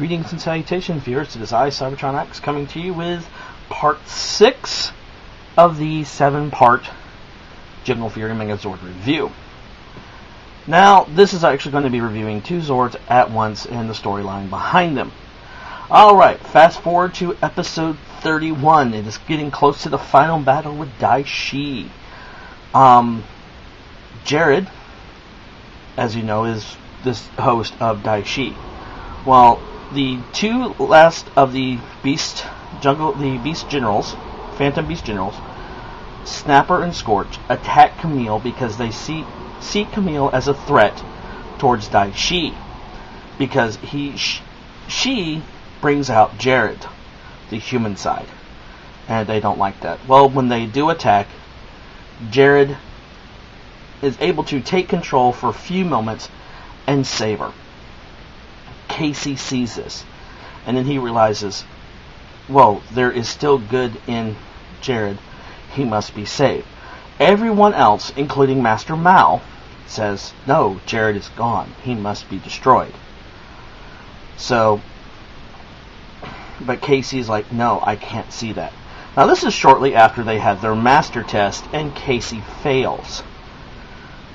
Greetings and salutations, viewers. It is I, Cybertron X, coming to you with part 6 of the 7-part Jungle Fury Megazord review. Now, this is actually going to be reviewing 2 Zords at once and the storyline behind them. Alright, fast forward to episode 31. It is getting close to the final battle with Daishi. Jared, as you know, is this host of Daishi. Well, the 2 last of the Beast Generals, Phantom Beast Generals, Snapper and Scorch, attack Camille because they see Camille as a threat towards Daishi, because she brings out Jared, the human side, and they don't like that. Well, when they do attack, Jared is able to take control for a few moments and save her. Casey sees this, and then he realizes, whoa, there is still good in Jared. He must be saved. Everyone else, including Master Mao, says, no, Jared is gone. He must be destroyed. So, but Casey's like, no, I can't see that. Now, this is shortly after they had their master test, and Casey fails.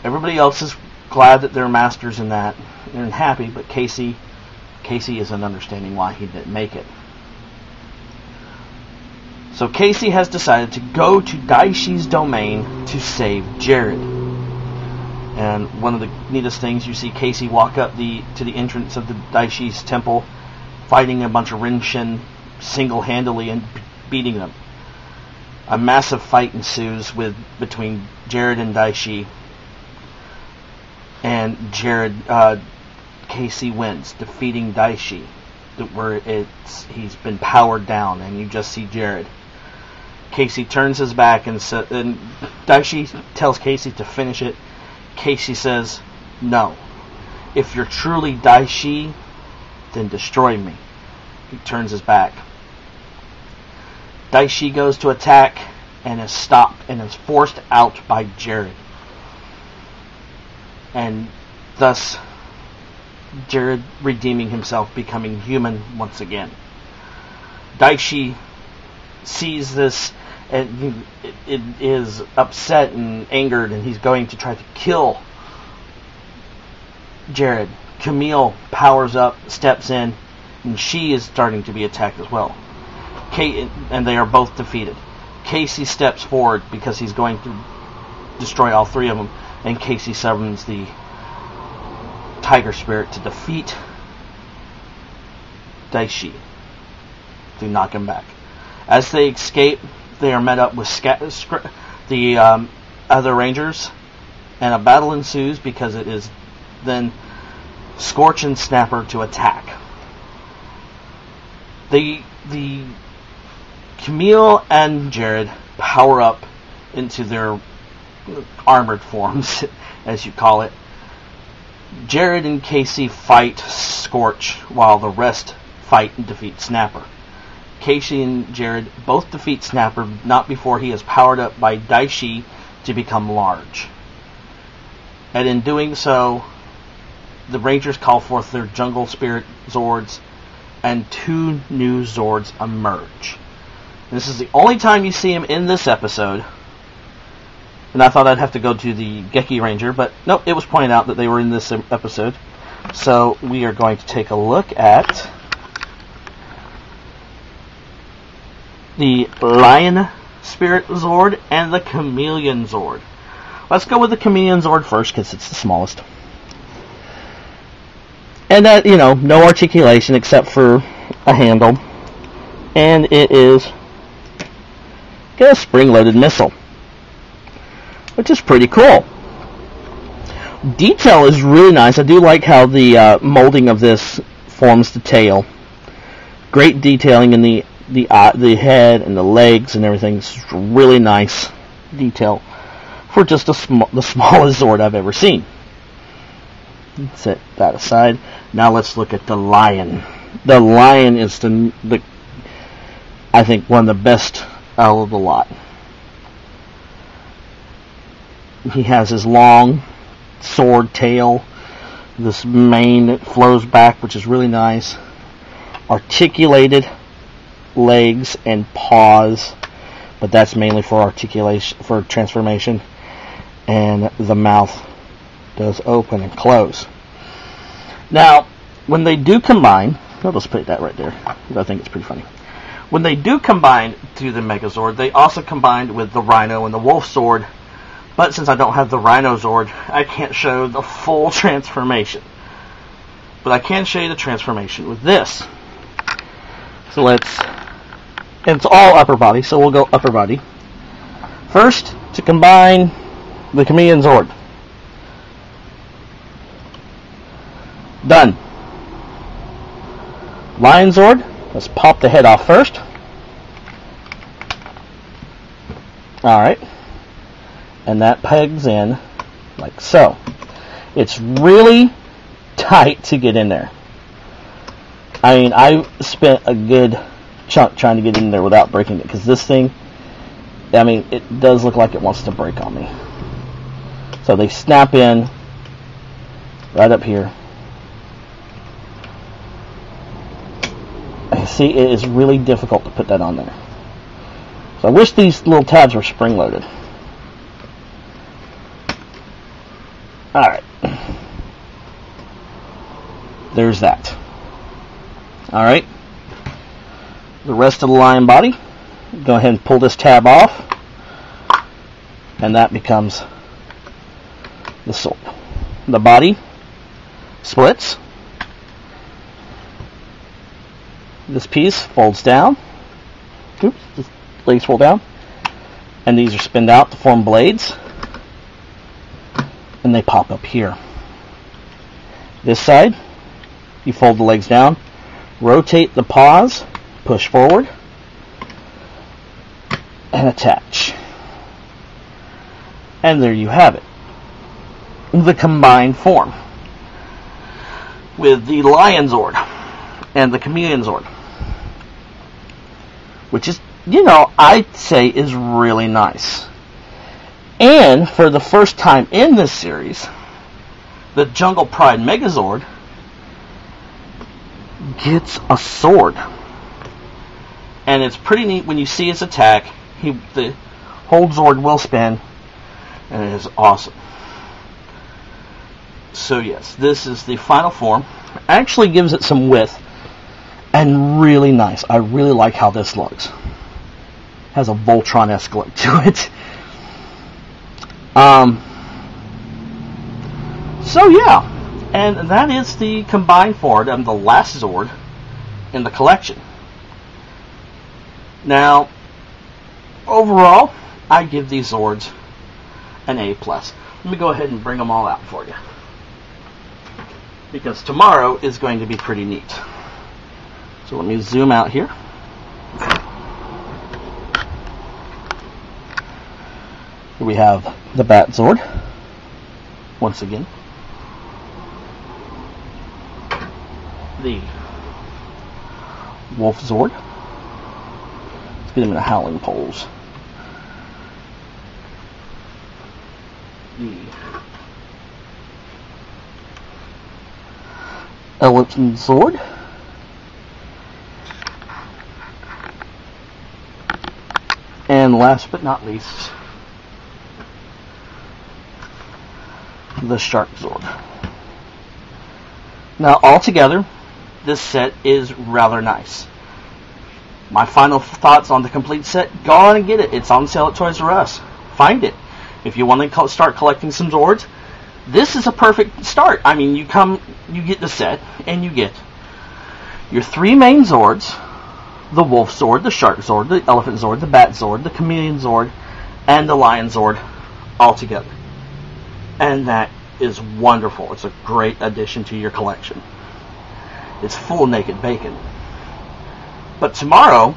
Everybody else is glad that they're masters in that and happy, but Casey isn't understanding why he didn't make it. So Casey has decided to go to Daishi's domain to save Jared. And one of the neatest things, you see Casey walk up to the entrance of the Daishi's temple, fighting a bunch of Rinshin single-handedly and beating them. A massive fight ensues between Jared and Daishi. And Casey wins, defeating Daishi, where he's been powered down, and you just see Jared. Casey turns his back, and Daishi tells Casey to finish it. Casey says, no. If you're truly Daishi, then destroy me. He turns his back. Daishi goes to attack, and is stopped, and is forced out by Jared. And thus, Jared redeeming himself, becoming human once again. Daishi sees this and it is upset and angered, and he's going to try to kill Jared. Camille powers up, steps in, and she is starting to be attacked as well. And they are both defeated. Casey steps forward because he's going to destroy all 3 of them, and Casey summons the Tiger Spirit to defeat Daishi, to knock him back. As they escape, they are met up with the other Rangers, and a battle ensues because it is then Scorch and Snapper to attack. The Camille and Jared power up into their armored forms, as you call it. Jared and Casey fight Scorch, while the rest fight and defeat Snapper. Casey and Jared both defeat Snapper, not before he is powered up by Daishi to become large. And in doing so, the Rangers call forth their Jungle Spirit Zords, and 2 new Zords emerge. This is the only time you see him in this episode. And I thought I'd have to go to the Geki Ranger, but nope, it was pointed out that they were in this episode. So we are going to take a look at the Lion Spirit Zord and the Chameleon Zord. Let's go with the Chameleon Zord first, because it's the smallest. And that, no articulation except for a handle. And it is got a spring-loaded missile, which is pretty cool. Detail is really nice. I do like how the molding of this forms the tail. Great detailing in the head and the legs and everything. It's really nice detail for just the smallest Zord I've ever seen. Set that aside. Now let's look at the Lion. The Lion is I think one of the best out of the lot. He has his long sword tail, this mane that flows back, which is really nice. articulated legs and paws, but that's mainly for articulation, for transformation, and the mouth does open and close. Now, when they do combine, I'll just put that right there because I think it's pretty funny. When they do combine to the Megazord, they also combined with the Rhino and the Wolf Zord, but since I don't have the Rhino Zord, I can't show the full transformation. But I can show you the transformation with this. So let's, and it's all upper body, so we'll go upper body. First, to combine the Chameleon Zord. Done. Lion Zord, let's pop the head off first. Alright. And that pegs in like so. It's really tight to get in there. I mean, I spent a good chunk trying to get in there without breaking it, because this thing, I mean, it does look like it wants to break on me. So they snap in right up here. See, it is really difficult to put that on there. So I wish these little tabs were spring-loaded. Alright. There's that. Alright. The rest of the lion body, go ahead and pull this tab off, and that becomes the sword. The body splits. This piece folds down. Oops, the legs fold down. And these are spinned out to form blades. And they pop up here. This side, you fold the legs down, rotate the paws, push forward, and attach. And there you have it. The combined form. With the Lion Zord and the Chameleon Zord. Which is, you know, I'd say is really nice. And for the first time in this series, the Jungle Pride Megazord gets a sword. And it's pretty neat when you see his attack. The whole Zord will spin, and it is awesome. So yes, this is the final form. Actually gives it some width. And really nice. I really like how this looks. Has a Voltron-esque look to it. So yeah. And that is the combined form of the last Zord in the collection. Now, overall, I give these Zords an A+. Let me go ahead and bring them all out for you. Because tomorrow is going to be pretty neat. So let me zoom out here. Here we have the Bat Zord. Once again. The Wolf Zord. Let's get him in a howling pose. The Elephant Zord. And last but not least, the Shark Zord. Now, altogether, this set is rather nice. My final thoughts on the complete set, go on and get it. It's on sale at Toys R Us. Find it. If you want to start collecting some Zords, this is a perfect start. I mean, you get the set, and you get your three main Zords, the Wolf Zord, the Shark Zord, the Elephant Zord, the Bat Zord, the Chameleon Zord, and the Lion Zord all together. And that is wonderful. It's a great addition to your collection. It's full of naked bacon. But tomorrow,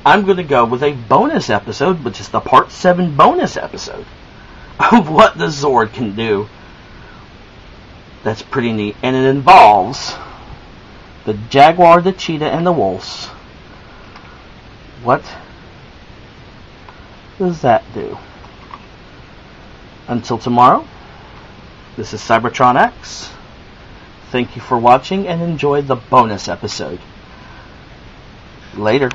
I'm going to go with a bonus episode, which is the Part 7 bonus episode of what the Zord can do. That's pretty neat. And it involves the Jaguar, the Cheetah, and the Wolves. What does that do? Until tomorrow, this is Cybertron X. Thank you for watching and enjoy the bonus episode. Later.